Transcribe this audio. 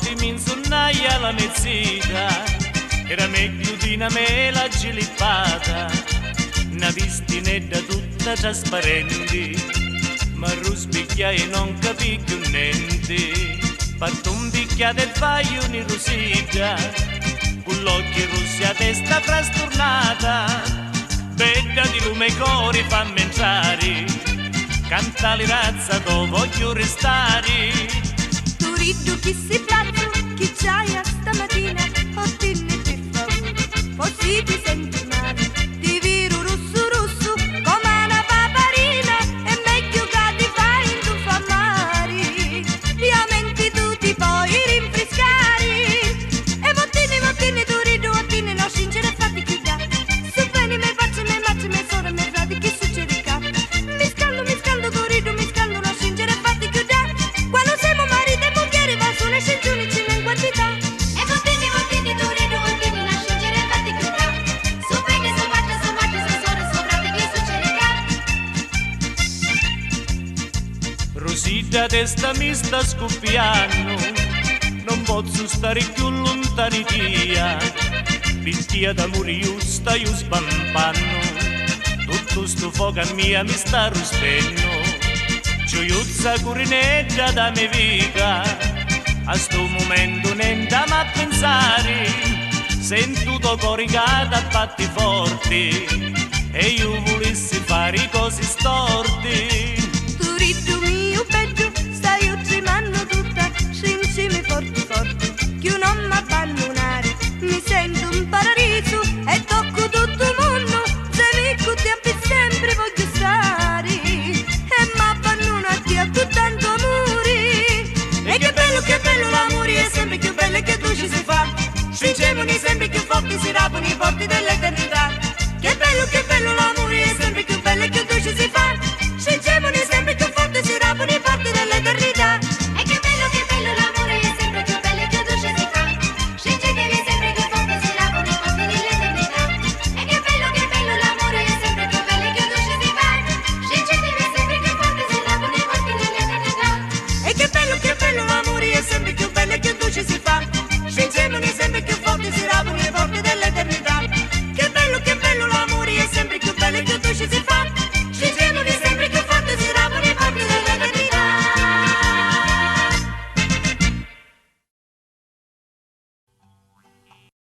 notte mi insonnaia la mezzita, era meglio di una mela gilippata, una vistinetta tutta trasparente, ma ruspicchiai e non capì più niente. Fatto un bicchiere del paio di rosita, con l'occhio rossi a testa frastornata, bella di lume e cori fammi entrare, canta le razza dove voglio restare. Tu ridu chi si piazza, chi c'hai a stamattina, ottinni per favore, così ti senti male, ti viru russu russu, come una paparina, è meglio che ti fai in tu famari, diamenti tu ti puoi rinfrescare, e bottini tu ridu, bottini no scingere fatti chiudere, su bene me faccio me maccio me sore me frati, chi succede qua? Mi scaldo tu ridu, mi scaldo no scingere fatti chiudere, quando siamo marito e moglie va su ne scengiuni in quantità. E bottini tu ridu, bottini no scingere fatti chiudere, su bene su maccio se sore su frati, chi succede qua? Rosita testa mi sta scoppiando, non posso stare più lontani via, picchia d'amore io stai sbampando, tutto sto fuoco a mia mi sta ruspendo, gioiuzza curinetta da me vita, a sto momento ne andiamo a pensare, sento tuo cuore che batti forti, e io volessi fare cose storte. Tu ridu mio peggio, stai tremando tutta, scincimi forti, che non mi abbandonare, mi sento un paradiso e tocco tutto il mondo, se mi cutti a per sempre voglio stare, e mi abbandono a te con tanto amore, e che bello l'amore è sempre più bello che tu ci si fa, stringemoli sempre più forti, si rapono i porti dell'eternità, che bello l'amore.